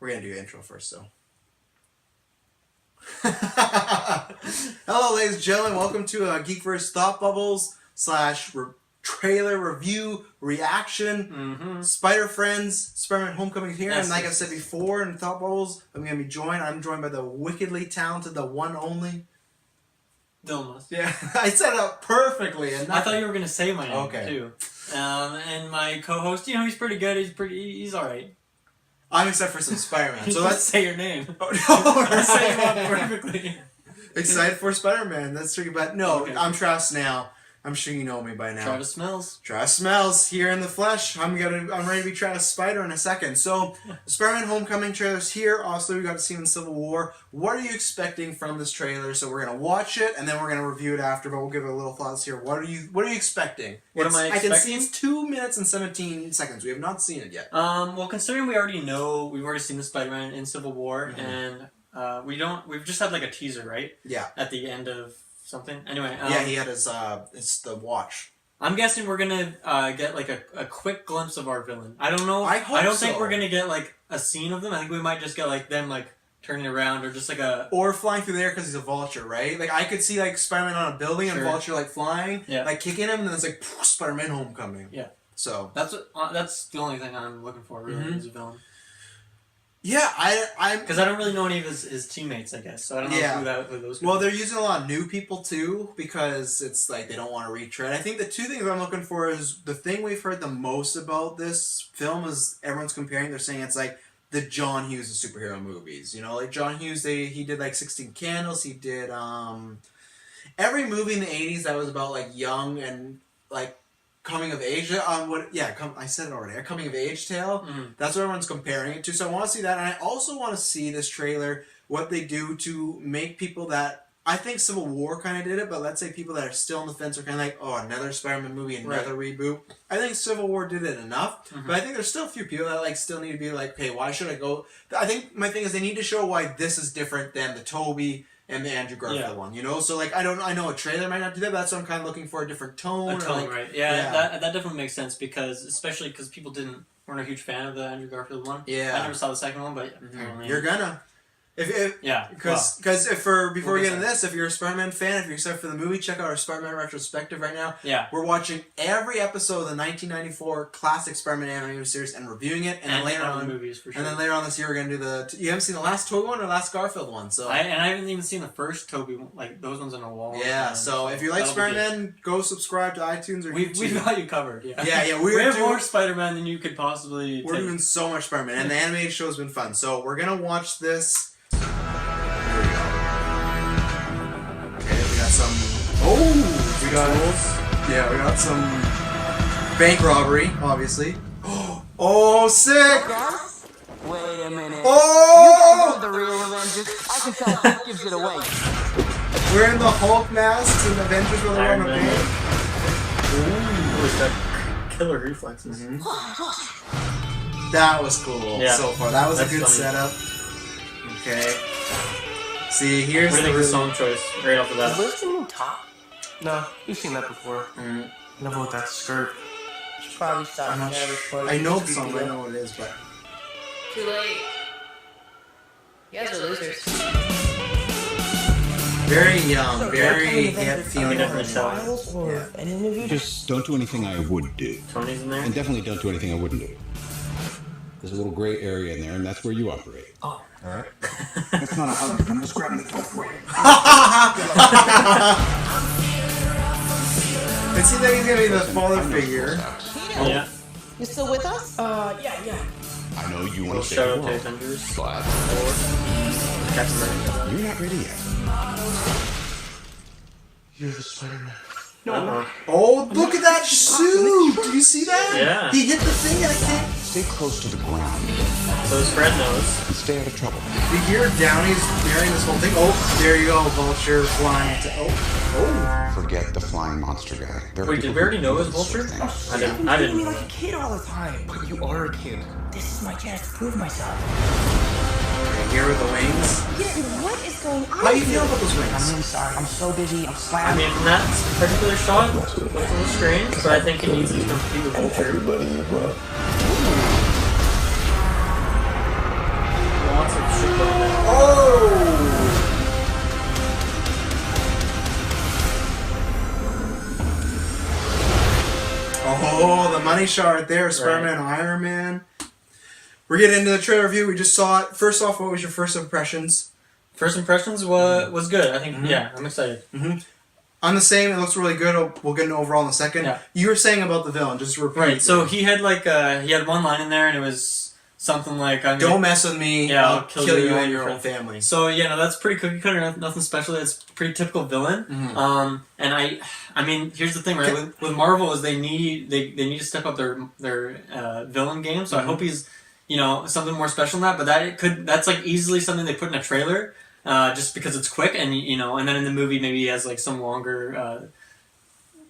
We're going to do the intro first, so. Hello, ladies and gentlemen. Welcome to GeekVerse Thought Bubbles / trailer review reaction. Spider Friends, Spider-Man Homecoming here. And like I said before in Thought Bubbles, I'm joined by the wickedly talented, the one only Dilmas. Yeah, I set it up perfectly. And I thought you were going to say my name too. And my co-host, he's pretty good. He's all right. I'm excited for some Spider-Man. So let's say your name. Oh, no, I say it perfectly. Excited for Spider-Man. That's true, but no, okay. I'm Travis now. I'm sure you know me by now. Travis Smells. Travis Smells here in the flesh. I'm ready to be Travis Spider in a second. So, Spider-Man Homecoming trailer's here. Also, we got to see him in Civil War. What are you expecting from this trailer? So we're gonna watch it and then we're gonna review it after. But we'll give it a little thoughts here. What are you expecting? What am I expecting? I can see it's 2 minutes and 17 seconds. We have not seen it yet. Well, considering we've already seen the Spider-Man in Civil War, and we've just had like a teaser, right? Yeah. At the end of something. Anyway. Yeah, he had his it's the watch. I'm guessing we're gonna get like a quick glimpse of our villain. I don't know. I don't think we're gonna get like a scene of them. I think we might just get like them like turning around or just like or flying through the air because he's a vulture, right? Like I could see like Spider-Man on a building and Vulture like flying, like kicking him, and then it's like Spider-Man Homecoming. Yeah. So that's the only thing I'm looking for really as a villain. Yeah, I'm because I don't really know any of his teammates, I guess. So I don't know who those. Well, they're using a lot of new people too because it's like they don't want to retread. I think the two things I'm looking for is the thing we've heard the most about this film is everyone's comparing. They're saying it's like the John Hughes of superhero movies. Like John Hughes, he did like 16 Candles. He did every movie in the 80s that was about like young and like coming of age I said it already. A coming of age tale. That's what everyone's comparing it to. So I want to see that, and I also want to see this trailer what they do to make people that I think Civil War kind of did it, but let's say people that are still on the fence are kind of like, oh, another Spider-Man movie, another reboot. I think Civil War did it enough, but I think there's still a few people that like still need to be like, hey, why should I go? I think my thing is they need to show why this is different than the Tobey and the Andrew Garfield one, So like I know a trailer might not do that, but that's what I'm kind of looking for, a different tone. Right? Yeah, that definitely makes sense especially because people weren't a huge fan of the Andrew Garfield one. Yeah, I never saw the second one, but apparently you're gonna. Because before we get into this, if you're a Spider-Man fan, if you're excited for the movie, check out our Spider-Man retrospective right now. Yeah, we're watching every episode of the 1994 classic Spider-Man animated series and reviewing it, and then later on the movies for sure. And then later on this year we're gonna do you haven't seen the last Tobey one or last Garfield one, so I haven't even seen the first Tobey one, like those ones on a wall. Yeah, so if you like Spider-Man, go subscribe to iTunes or YouTube. We've got you covered. Yeah, we have more Spider-Man than you could possibly. We're doing so much Spider-Man, and the animated show's been fun. So we're gonna watch this. We got some bank robbery, obviously. Oh, sick! Wait a minute. Oh! You guys are the real Avengers. I can tell Hulk gives it away. We're in the Hulk masks and Avengers where they're on a bank. Ooh, that killer reflexes. That was cool so far. That was a good funny. setup. Okay. See, here's what do you think of the song choice right off the bat? Is this the new top? No, you've seen that before. Never with that skirt. Should probably stop. I know the song, I know what it is, but... Too late. You guys are losers. Very young, very hip feeling. Yeah. Just don't do anything I would do. Tony's in there? And definitely don't do anything I wouldn't do. There's a little gray area in there, and that's where you operate. Oh. Alright? That's not a hug. I'm just grabbing the phone for you. It seems like he's gonna be the father figure. Yeah. You still with us? Yeah. I know you want to say Shout out to wrong, Avengers. but Captain America. you're not ready yet. You're the Spider-Man. No. Oh, look at that suit! Do you see that? Yeah. He hit the thing and it can't... Stay close to the ground So his friend knows. and stay out of trouble. You hear Downey's carrying this whole thing? Oh, there you go, Vulture flying to... Oh. Forget the flying monster guy. There are Wait, did people we already who know do it was this sort Vulture? of thing. I didn't. I didn't. like a kid all the time. But you are a kid. This is my chance to prove myself. Here with the wings. Yeah, what is going on? How do you feel about those wings? I'm really sorry. I'm so busy. I'm I slammed. mean, in that particular shot, it's a little strange, but I think it needs to compete with Vulture. classic villain. Oh! Oh, the money shot right there. Spider-Man, Iron Man. We're getting into the trailer review. We just saw it. First off, what was your first impressions? First impressions was good. I think, yeah, I'm excited. I'm the same. It looks really good. We'll get into overall in a second. Yeah. You were saying about the villain. Just repeat. Right, so he had he had one line in there, and it was something like, "Don't mess with me. Yeah, I'll kill you and your whole family." So yeah, no, that's pretty cookie cutter. Nothing special. It's pretty typical villain. And I mean, here's the thing, right? With Marvel, is they need to step up their villain game. So I hope he's something more special than that. But that's like easily something they put in a trailer, just because it's quick, and and then in the movie maybe he has like some longer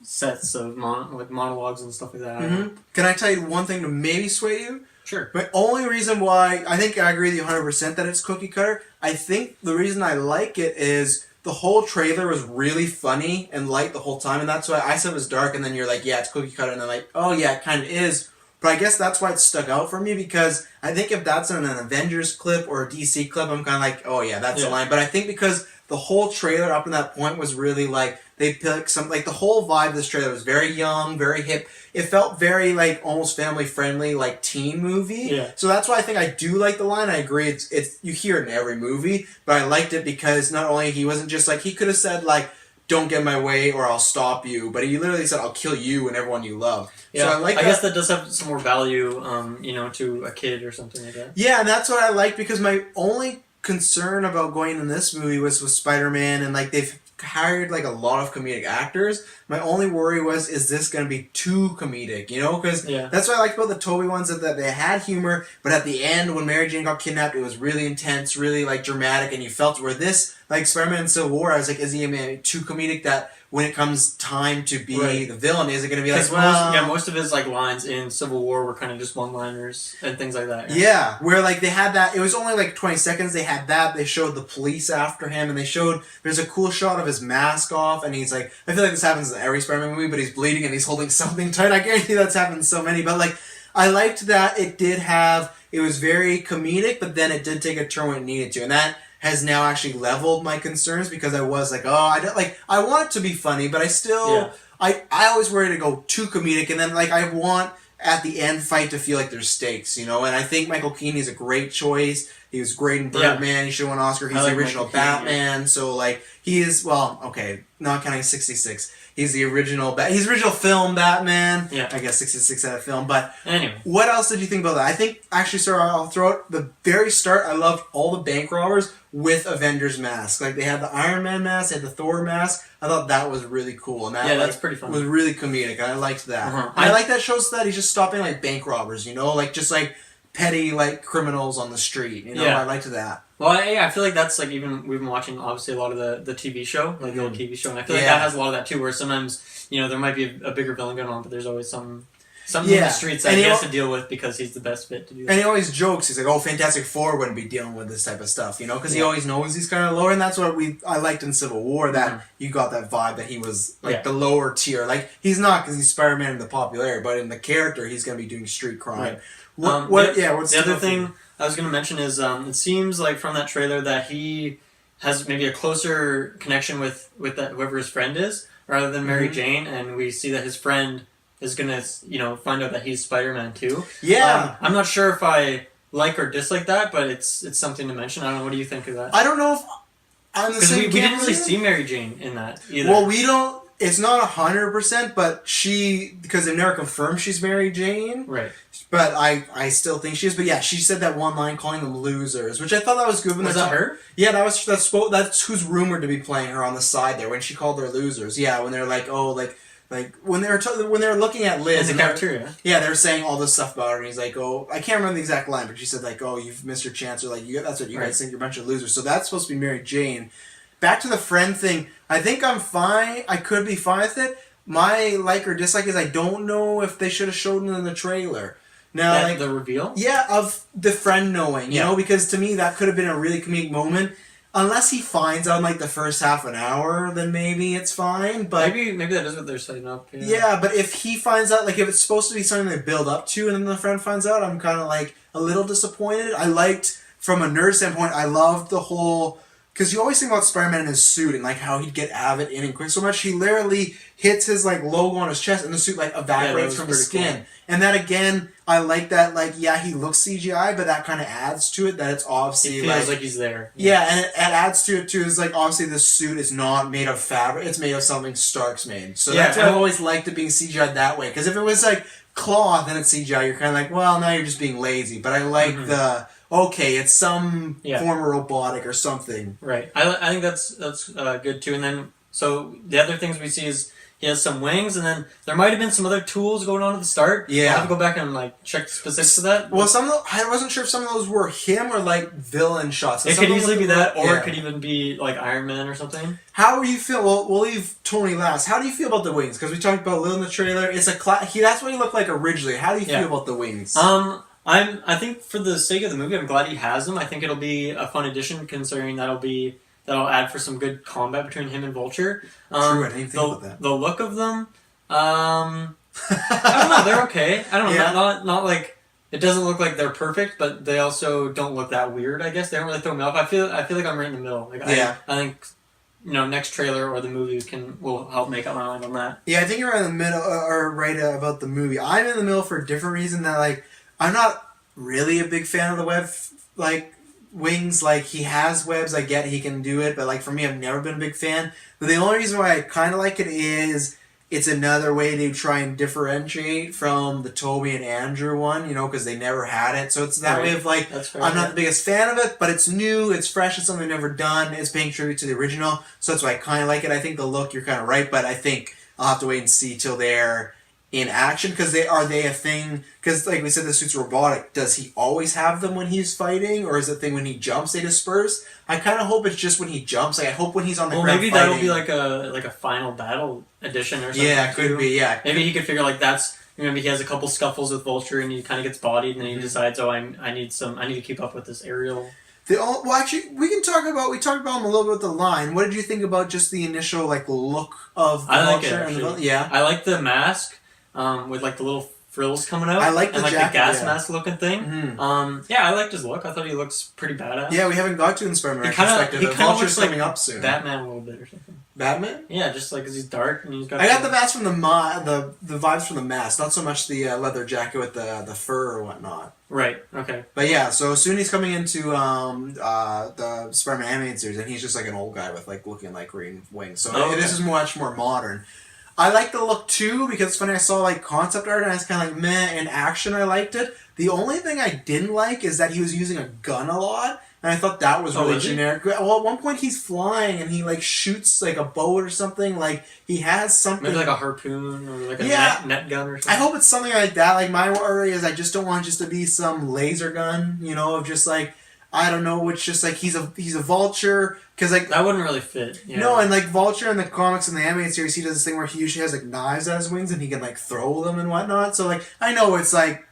sets of monologues and stuff like that. Can I tell you one thing to maybe sway you? Sure. My only reason why I think I agree with you 100% that it's cookie cutter. I think the reason I like it is the whole trailer was really funny and light the whole time, and that's why I said it was dark, and then you're like, yeah, it's cookie cutter, and then like, oh yeah, it kind of is. But I guess that's why it stuck out for me, because I think if that's in an Avengers clip or a DC clip, I'm kind of like, oh yeah, that's the line. But I think because the whole trailer up to that point was really like, they picked some, like the whole vibe of this trailer was very young, very hip. It felt very like almost family friendly, like teen movie. Yeah. So that's why I think I do like the line. I agree. It's you hear it in every movie, but I liked it because not only he wasn't just like, he could have said like, don't get in my way or I'll stop you, but he literally said, I'll kill you and everyone you love. Yeah, so I guess that does have some more value, to a kid or something like that. Yeah, and that's what I like, because my only concern about going in this movie was with Spider-Man, and like they've hired like a lot of comedic actors. My only worry was, is this going to be too comedic, because that's what I liked about the Tobey ones, that they had humor, but at the end when Mary Jane got kidnapped, it was really intense, really like dramatic, and you felt where this, like Spider-Man Civil War, I was like, is he too comedic that when it comes time to be the villain, is it going to be like, well... most of his like lines in Civil War were kind of just one-liners and things like that. Yeah, where like they had that, it was only like 20 seconds, they had that, they showed the police after him, and they showed, there's a cool shot of his mask off, and he's like, I feel like this happens in every Spider-Man movie, but he's bleeding and he's holding something tight. I guarantee that's happened in so many, but like, I liked that it was very comedic, but then it did take a turn when it needed to, and that has now actually leveled my concerns, because I was like, I want it to be funny, but I still, I always worry to go too comedic, and then like I want at the end fight to feel like there's stakes, and I think Michael Keaton is a great choice. He was great in Birdman. He should win an Oscar. He's the original Batman, so like he is, well, okay, not counting 66. He's the original he's original film Batman. Yeah. I guess 66 out of film. But anyway, what else did you think about that? I think, actually, sir, I'll throw out the very start. I loved all the bank robbers with Avengers masks. Like, they had the Iron Man mask, they had the Thor mask. I thought that was really cool. And that, that's pretty fun. Was really comedic. I liked that. And I like that shows that he's just stopping, like, bank robbers, like, just, like, petty, like, criminals on the street. I liked that. Well, I feel like that's like, even we've been watching obviously a lot of the TV show, like the old TV show, and I feel like that has a lot of that too, where sometimes there might be a bigger villain going on, but there's always something in the streets that he has to deal with because he's the best fit to do that. And he always jokes, he's like, oh, Fantastic Four wouldn't be dealing with this type of stuff, because he always knows he's kind of lower, and that's what I liked in Civil War, that you got that vibe that he was like the lower tier. Like, he's not, because he's Spider-Man in the popularity, but in the character, he's going to be doing street crime. Right. What's the other thing I was going to mention is it seems like from that trailer that he has maybe a closer connection with whoever his friend is, rather than Mary Jane, and we see that his friend is going to find out that he's Spider-Man too. Yeah. I'm not sure if I like or dislike that, but it's something to mention. I don't know. What do you think of that? I don't know if I'm the same. We didn't really see Mary Jane in that either. Well, we don't. It's not 100%, but because they've never confirmed she's Mary Jane. Right. But I still think she is. But yeah, she said that one line calling them losers, which I thought that was good. Was that her? Yeah, that's who's rumored to be playing her on the side there when she called her losers. Yeah, when they're like, oh, like when they're looking at Liz in the cafeteria. Yeah, they're saying all this stuff about her, and he's like, oh, I can't remember the exact line, but she said like, oh, you've missed your chance, or like, that's what you guys think, you're a bunch of losers. So that's supposed to be Mary Jane. Back to the friend thing, I think I'm fine. I could be fine with it. My like or dislike is I don't know if they should have showed it in the trailer. Now, the reveal? Yeah, of the friend knowing, because to me that could have been a really comedic moment. Unless he finds out in like the first half an hour, then maybe it's fine. But maybe that is what they're setting up. Yeah, but if he finds out, like if it's supposed to be something they build up to, and then the friend finds out, I'm kind of like a little disappointed. I liked from a nerd standpoint, I loved the whole. Because you always think about Spider-Man in his suit and like how he'd get out of it in and quick so much. He literally hits his like logo on his chest and the suit like evaporates from his skin. Cool. And that again, I like that. Like, yeah, he looks CGI, but that kind of adds to it. That it's obviously It feels like he's there. Yeah, and it adds to it too. Is like obviously this suit is not made of fabric; it's made of something Stark's made. So that's why I've always liked it being CGI that way. Because if it was like cloth and it's CGI, you're kind of like, well, now you're just being lazy. But I like the. Okay, it's some form of robotic or something. Right. I think that's good too. And then so the other things we see is he has some wings, and then there might have been some other tools going on at the start. Yeah. I'll have to go back and like check the specifics of that. Well, I wasn't sure if some of those were him or like villain shots. It could easily be that, or it could even be like Iron Man or something. How do you feel? Well, we'll leave Tony last. How do you feel about the wings? Because we talked about Lil in the trailer. It's that's what he looked like originally. How do you feel about the wings? I think for the sake of the movie, I'm glad he has them. I think it'll be a fun addition, considering that'll add for some good combat between him and Vulture. True, I didn't think about that. The look of them, I don't know. They're okay. I don't know. Yeah. Not like it doesn't look like they're perfect, but they also don't look that weird. I guess they don't really throw me off. I feel like I'm right in the middle. Like I think next trailer or the movie will help make up my mind on that. Yeah, I think you're right in the middle, or right about the movie. I'm in the middle for a different reason. That like I'm not really a big fan of the web like wings. Like he has webs, I get he can do it, but like for me, I've never been a big fan. But the only reason why I kind of like it is it's another way to try and differentiate from the Toby and Andrew one, because they never had it. So it's that way of like I'm not the biggest fan of it, but it's new, it's fresh, it's something I've never done. It's paying tribute to the original, so that's why I kind of like it. I think the look, you're kind of right, but I think I'll have to wait and see till they're in action, because are they a thing? Because like we said, the suit's robotic. Does he always have them when he's fighting, or is it a thing when he jumps they disperse? I kind of hope it's just when he jumps. Like I hope when he's on the ground maybe fighting, that'll be like a final battle edition or something. Yeah, it could be. Yeah, maybe he could figure like that's. Maybe he has a couple scuffles with Vulture and he kind of gets bodied, and then he decides, I need to keep up with this aerial. Well, actually, we talked about him a little bit with the line. What did you think about just the initial like look of the Vulture? I like it, actually. I like the mask. With like the little frills coming out. I like the and like jacket, the gas mask looking thing. Mm-hmm. Yeah, I liked his look. I thought he looks pretty badass. Yeah, we haven't got to in Spider-Man retrospective. He kind of looks coming up soon. Batman a little bit or something. Batman? Yeah, just like because he's dark and he's got. I got the mask from the vibes from the mask, not so much the leather jacket with the fur or whatnot. Right. Okay. But yeah, so soon he's coming into the Spider-Man animated series, and he's just like an old guy with like looking like green wings. So this is much more modern. I like the look too, because it's funny, I saw like concept art and I was kind of like meh. In action I liked it. The only thing I didn't like is that he was using a gun a lot, and I thought that was really generic. Well, at one point he's flying and he like shoots like a boat or something. Like he has something, maybe like a harpoon or like a net gun or something. I hope it's something like that. Like my worry is I just don't want it just to be some laser gun, of just like I don't know, which just like he's a vulture. Because like that wouldn't really fit. Yeah. No, and like Vulture in the comics and the animated series, he does this thing where he usually has like knives as wings and he can like throw them and whatnot. So like I know it's like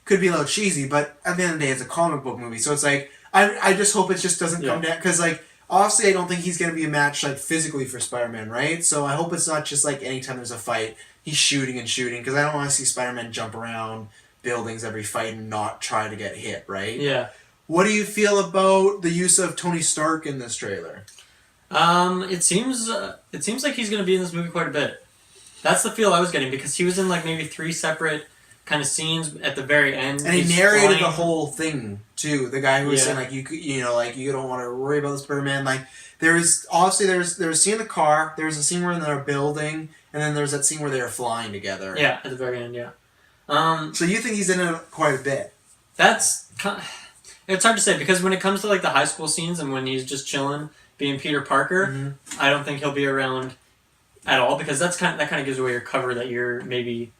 could be a little cheesy, but at the end of the day, it's a comic book movie. So it's like I just hope it just doesn't come down, because like obviously I don't think he's gonna be a match like physically for Spider-Man, right? So I hope it's not just like anytime there's a fight he's shooting and shooting, because I don't want to see Spider-Man jump around buildings every fight and not try to get hit, right? Yeah. What do you feel about the use of Tony Stark in this trailer? It seems like he's going to be in this movie quite a bit. That's the feel I was getting, because he was in like maybe 3 separate kind of scenes at the very end. And he narrated the whole thing too. The guy who was saying like you don't want to worry about the Spider-Man. Like there was a scene in the car. There was a scene where they're building, and then there's that scene where they were flying together. Yeah, at the very end. Yeah. So you think he's in it quite a bit? It's hard to say, because when it comes to like the high school scenes and when he's just chilling, being Peter Parker, I don't think he'll be around at all, because that kind of gives away your cover that you're maybe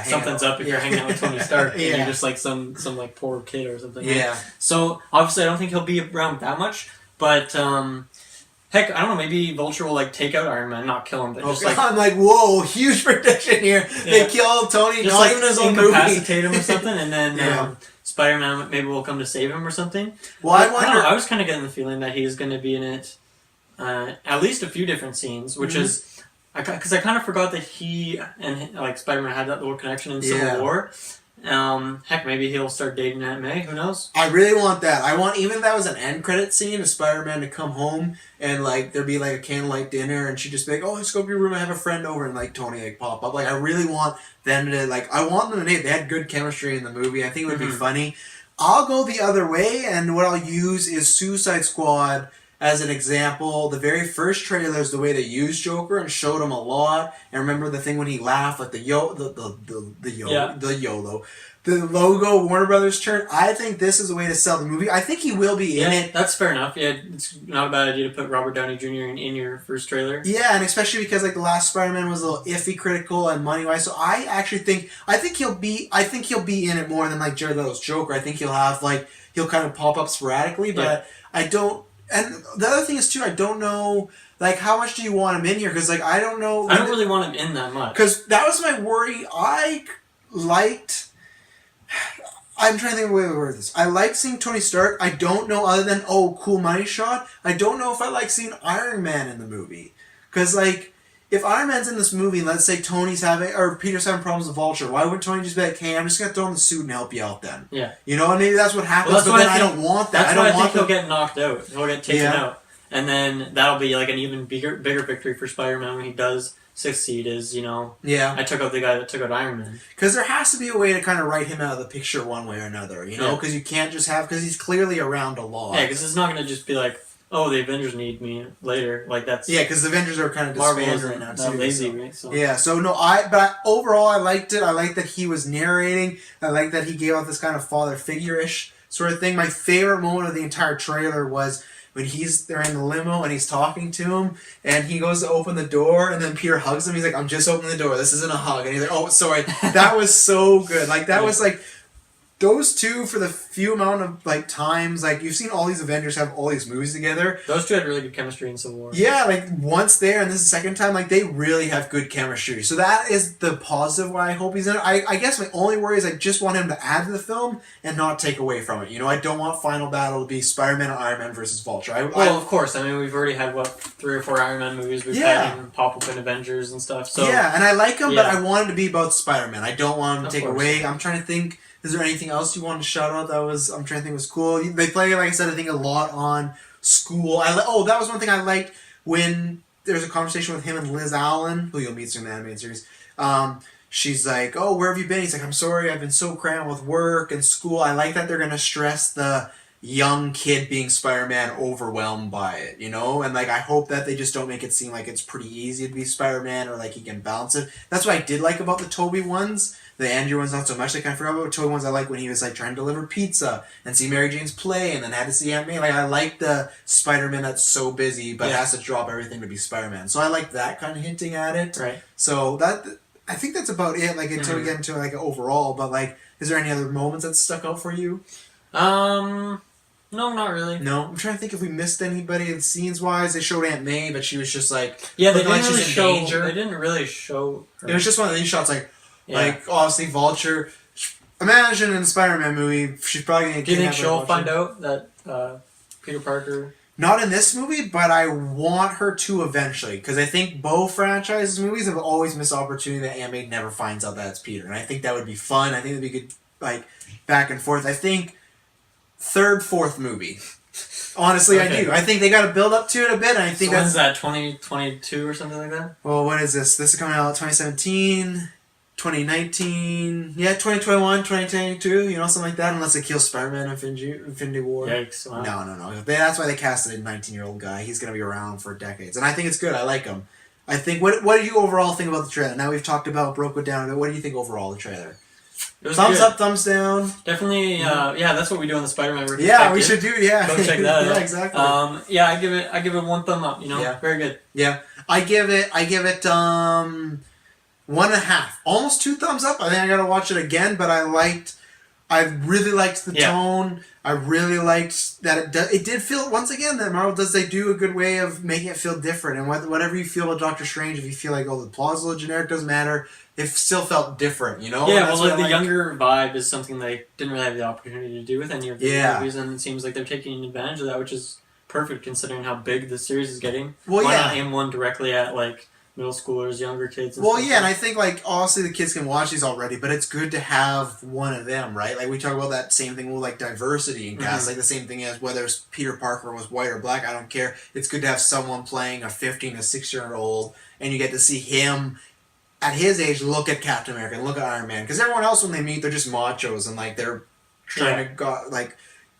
something's up if you're hanging out with Tony Stark and you're just like some like poor kid or something. Yeah. Right? So obviously I don't think he'll be around that much, but heck, I don't know, maybe Vulture will like take out Iron Man, not kill him, but just like I'm like, whoa, huge prediction here. Yeah. They kill Tony, just not like even his own movie. Incapacitate him or something, and then Spider-Man maybe will come to save him or something. Well, I wonder. I don't know, I was kind of getting the feeling that he's going to be in it at least a few different scenes, which is because I kind of forgot that he and like Spider-Man had that little connection in Civil War, Heck, maybe he'll start dating Aunt May. Who knows? I really want that. I want, even if that was an end credit scene of Spider-Man to come home and like there'd be like a candlelight dinner and she'd just be like, oh, let's go to your room, I have a friend over, and like Tony like pop up. Like I really want them to like, I want them to date. They had good chemistry in the movie. I think it would be funny. I'll go the other way, and what I'll use is Suicide Squad as an example. The very first trailer is the way they used Joker and showed him a lot. And remember the thing when he laughed, like the YOLO. The logo, Warner Brothers turn. I think this is a way to sell the movie. I think he will be in it. That's fair enough. Yeah, it's not a bad idea to put Robert Downey Jr. in your first trailer. Yeah, and especially because like the last Spider-Man was a little iffy, critical, and money-wise. So I actually think he'll be in it more than like Jared Leto's Joker. I think he'll kind of pop up sporadically, but I don't. And the other thing is too, I don't know. Like, how much do you want him in here? Because like I don't know. I don't really want him in that much. Because that was my worry. I'm trying to think of a way to word this. I like seeing Tony Stark. I don't know, other than, cool money shot, I don't know if I like seeing Iron Man in the movie. Because, like, if Iron Man's in this movie, and let's say Peter's having problems with Vulture, why wouldn't Tony just be like, hey, I'm just going to throw on the suit and help you out then? Yeah. You know, and maybe that's what happens, Well, but then I don't want that. That's why I think he'll get knocked out. He'll get taken out. And then that'll be, like, an even bigger victory for Spider-Man when he does succeed is, I took out the guy that took out Iron Man. Because there has to be a way to kind of write him out of the picture one way or another, because you can't just because he's clearly around a lot. Yeah, because it's not going to just be like, oh, the Avengers need me later. Like, that's... Yeah, because the Avengers are kind of disbanded right now, too. Lazy, right? So. Yeah, so no, overall, I liked it. I liked that he was narrating. I liked that he gave out this kind of father figure-ish sort of thing. My favorite moment of the entire trailer was when they're in the limo and he's talking to him and he goes to open the door and then Peter hugs him. He's like, I'm just opening the door. This isn't a hug. And he's like, oh, sorry. That was so good. Like, that was like, those two, for the few amount of like times, like you've seen all these Avengers have all these movies together. Those two had really good chemistry in Civil War. Yeah, like once there and this is the second time, like they really have good chemistry. So that is the positive why I hope he's in it. I guess my only worry is I just want him to add to the film and not take away from it. I don't want Final Battle to be Spider-Man and Iron Man versus Vulture. Well, of course. I mean, we've already had 3 or 4 Iron Man movies. We've had him pop up in Avengers and stuff. So yeah, and I like him, but I want it to be about Spider-Man. I don't want him to take away. I'm trying to think. Is there anything else you wanted to shout out I'm trying to think was cool? They play, like I said, I think a lot on school. That was one thing I liked when there's a conversation with him and Liz Allen, who you'll meet soon in the animated series. She's like, oh, where have you been? He's like, I'm sorry, I've been so crammed with work and school. I like that they're going to stress the young kid being Spider-Man overwhelmed by it, And, like, I hope that they just don't make it seem like it's pretty easy to be Spider-Man or, like, he can balance it. That's what I did like about the Tobey ones. The Andrew ones not so much. Like, I forgot about Tobey ones I like when he was, like, trying to deliver pizza and see Mary Jane's play and then had to see Aunt May. Like, I like the Spider-Man that's so busy but has to drop everything to be Spider-Man. So I like that kind of hinting at it. Right. So I think that's about it, like, until we get into, like, overall. But, like, is there any other moments that stuck out for you? No, not really. No? I'm trying to think if we missed anybody scenes-wise. They showed Aunt May, but she was just, like... Yeah, they didn't really show her. It was just one of these shots, like, obviously, Vulture. Imagine in a Spider-Man movie, she's probably going to... Do you think she'll find out that Peter Parker... Not in this movie, but I want her to eventually. Because I think both franchises movies have always missed opportunity that Aunt May never finds out that it's Peter. And I think that would be fun. I think it would be good, like, back and forth. I think... 3rd, 4th movie. Honestly, okay. I do. I think they got to build up to it a bit. And I think when's that? 2022 or something like that? Well, what is this? This is coming out 2017, 2019, 2021, 2022. Something like that. Unless they kill Spider-Man Infinity War. Yikes! Wow. No. That's why they casted a 19-year-old guy. He's gonna be around for decades, and I think it's good. I like him. I think. What do you overall think about the trailer? Now we've talked about, broke it down a bit. What do you think overall of the trailer? Thumbs up, thumbs down. Definitely, that's what we do on the Spider-Man version. Yeah, we should do. Yeah, go check that out. Yeah, exactly. I give it 1 thumb up. Very good. Yeah, I give it 1.5, almost 2 thumbs up. I think I gotta watch it again, but I really liked the tone. I really liked that it did feel, once again, that Marvel they do a good way of making it feel different. And whatever you feel about Doctor Strange, if you feel like, the plot's a little generic, doesn't matter. It still felt different, Yeah, well, the younger vibe is something they didn't really have the opportunity to do with any of the movies, and it seems like they're taking advantage of that, which is perfect considering how big the series is getting. Well, Why not aim one directly at, like, middle schoolers, younger kids. And Well, stuff. yeah, and I think, like, obviously the kids can watch these already, but it's good to have one of them, right? Like, we talk about that same thing with, like, diversity in cast. Like, the same thing as whether it's Peter Parker was white or black, I don't care. It's good to have someone playing a 15 to 16-year-old, and you get to see him, at his age, look at Captain America and look at Iron Man. Because everyone else, when they meet, they're just machos, and, like, they're trying to,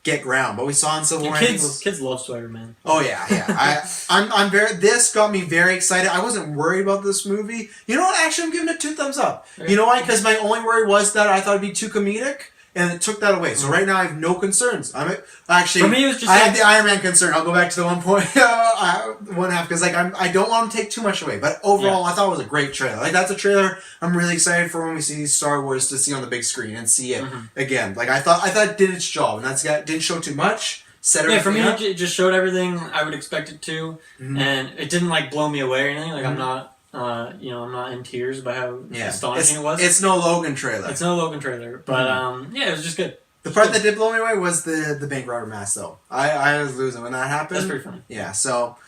get ground. But we saw in Civil War... Kids love Spider-Man. Oh yeah. I'm very. This got me very excited. I wasn't worried about this movie. You know what? Actually, I'm giving it 2 thumbs up. You know why? Because my only worry was that I thought it'd be too comedic, and it took that away. So right now I have no concerns. Actually, for me, it was just I had the Iron Man concern. I'll go back to the 1.5 because I don't want to take too much away. But overall, I thought it was a great trailer. Like that's a trailer I'm really excited for when we see Star Wars to see on the big screen and see it again. Like I thought it did its job, and didn't show too much. For me, it just showed everything I would expect it to, and it didn't like blow me away or anything. Like I'm not. I'm not in tears by how astonishing it was. It's no Logan trailer. It's no Logan trailer, but it was just good. The part that did blow me away was the bank robber mask, though. I was losing when that happened. That's pretty funny. Yeah, so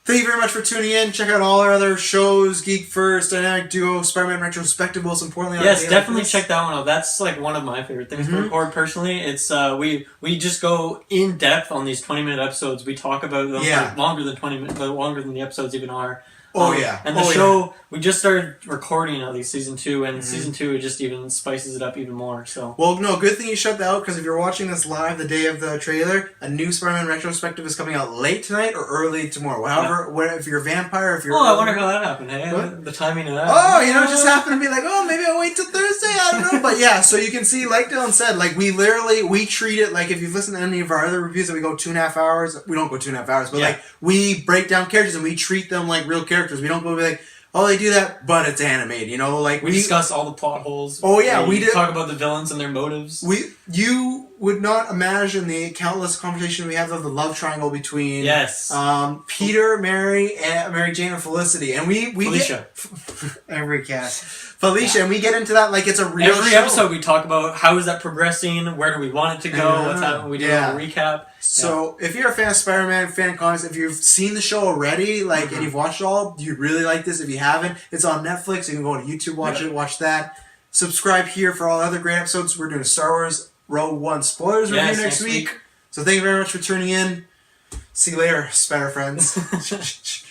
thank you very much for tuning in. Check out all our other shows, GeekVerse, Dynamic Duo, Spider-Man Retrospective, most importantly. Yes, definitely check that one out. That's like one of my favorite things to record personally. It's we just go in depth on these 20-minute episodes. We talk about them for longer than 20 minutes, longer than the episodes even are. And the show, we just started recording at least season 2, and season 2 it just even spices it up even more. So well, no, good thing you shut that out, because if you're watching this live the day of the trailer, a new Spider-Man Retrospective is coming out late tonight or early tomorrow. However, if you're a vampire, if you're... I wonder how that happened, hey? What? The timing of that. It just happened to be like, maybe I'll wait till Thursday, I don't know. But yeah, so you can see, like Dylan said, like we treat it like, if you've listened to any of our other reviews that we go 2.5 hours, we don't go 2.5 hours, but like we break down characters and we treat them like real characters. We don't go be like, they do that, but it's animated, like... We discuss all the plot holes. We talk about the villains and their motives. You would not imagine the countless conversation we have of the love triangle between... Yes. Peter, Mary Jane, and Felicity. And we Felicia. Every cast. Felicia, and we get into that like it's a real Every show. episode we talk about how is that progressing, where do we want it to go, what's happening, we do a recap. So if you're a fan of Spider-Man, fan of comics, if you've seen the show already, and you've watched it all, you really like this. If you haven't, it's on Netflix. You can go to YouTube, watch that. Subscribe here for all other great episodes. We're doing a Star Wars Rogue One spoilers review next week. So thank you very much for tuning in. See you later, Spider friends.